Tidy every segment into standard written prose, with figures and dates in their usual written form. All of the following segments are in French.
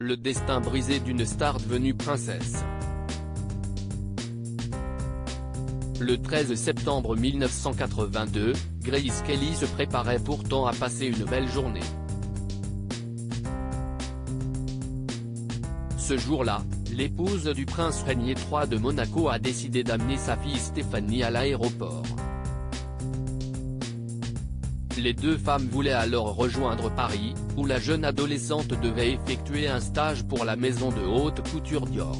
Le destin brisé d'une star devenue princesse. Le 13 septembre 1982, Grace Kelly se préparait pourtant à passer une belle journée. Ce jour-là, l'épouse du prince Rainier III de Monaco a décidé d'amener sa fille Stéphanie à l'aéroport. Les deux femmes voulaient alors rejoindre Paris, où la jeune adolescente devait effectuer un stage pour la maison de haute couture Dior.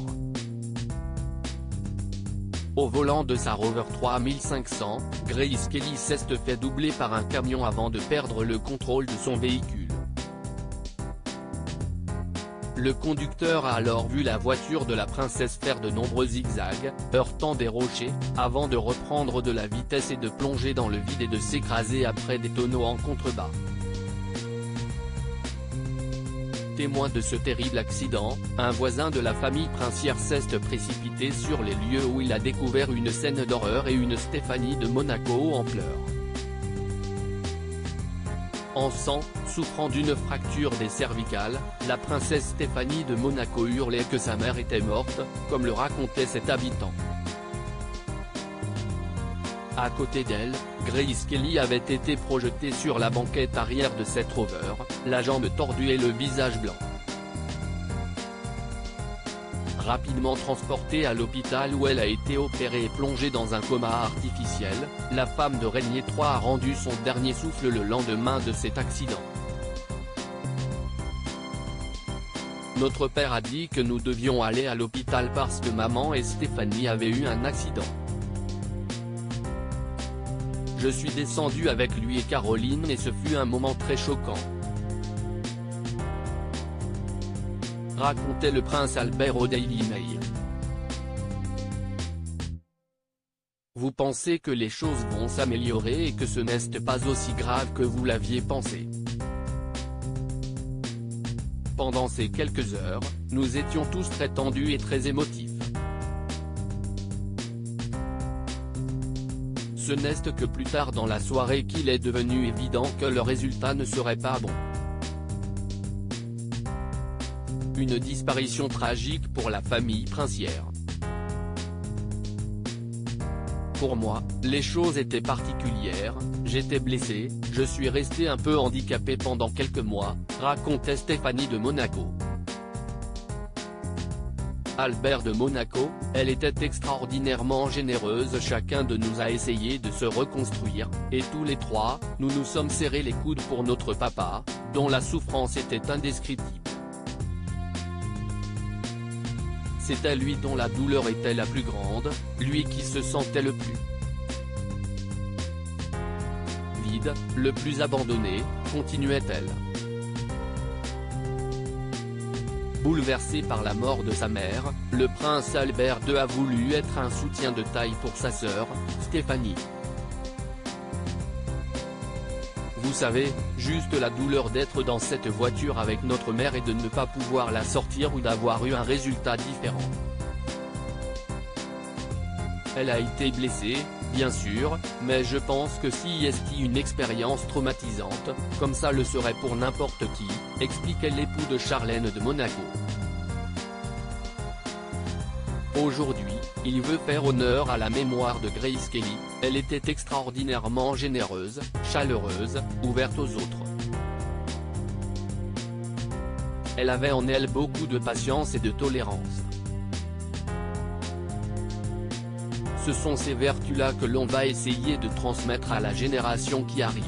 Au volant de sa Rover 3500, Grace Kelly s'est fait doubler par un camion avant de perdre le contrôle de son véhicule. Le conducteur a alors vu la voiture de la princesse faire de nombreux zigzags, heurtant des rochers, avant de reprendre de la vitesse et de plonger dans le vide et de s'écraser après des tonneaux en contrebas. Témoin de ce terrible accident, un voisin de la famille princière s'est précipité sur les lieux où il a découvert une scène d'horreur et une Stéphanie de Monaco en pleurs. En sang, souffrant d'une fracture des cervicales, la princesse Stéphanie de Monaco hurlait que sa mère était morte, comme le racontait cet habitant. À côté d'elle, Grace Kelly avait été projetée sur la banquette arrière de cette Rover, la jambe tordue et le visage blanc. Rapidement transportée à l'hôpital où elle a été opérée et plongée dans un coma artificiel, la femme de Rainier III a rendu son dernier souffle le lendemain de cet accident. Notre père a dit que nous devions aller à l'hôpital parce que maman et Stéphanie avaient eu un accident. Je suis descendu avec lui et Caroline et ce fut un moment très choquant. Racontait le prince Albert au Daily Mail. Vous pensez que les choses vont s'améliorer et que ce n'est pas aussi grave que vous l'aviez pensé. Pendant ces quelques heures, nous étions tous très tendus et très émotifs. Ce n'est que plus tard dans la soirée qu'il est devenu évident que le résultat ne serait pas bon. Une disparition tragique pour la famille princière. Pour moi, les choses étaient particulières, j'étais blessé, je suis resté un peu handicapé pendant quelques mois, racontait Stéphanie de Monaco. Albert de Monaco, elle était extraordinairement généreuse, chacun de nous a essayé de se reconstruire, et tous les trois, nous nous sommes serrés les coudes pour notre papa, dont la souffrance était indescriptible. C'était lui dont la douleur était la plus grande, lui qui se sentait le plus vide, le plus abandonné, continuait-elle. Bouleversé par la mort de sa mère, le prince Albert II a voulu être un soutien de taille pour sa sœur, Stéphanie. Vous savez, juste la douleur d'être dans cette voiture avec notre mère et de ne pas pouvoir la sortir ou d'avoir eu un résultat différent. Elle a été blessée, bien sûr, mais je pense que si est une expérience traumatisante, comme ça le serait pour n'importe qui, expliquait l'époux de Charlène de Monaco. Aujourd'hui, il veut faire honneur à la mémoire de Grace Kelly, elle était extraordinairement généreuse, chaleureuse, ouverte aux autres. Elle avait en elle beaucoup de patience et de tolérance. Ce sont ces vertus-là que l'on va essayer de transmettre à la génération qui arrive.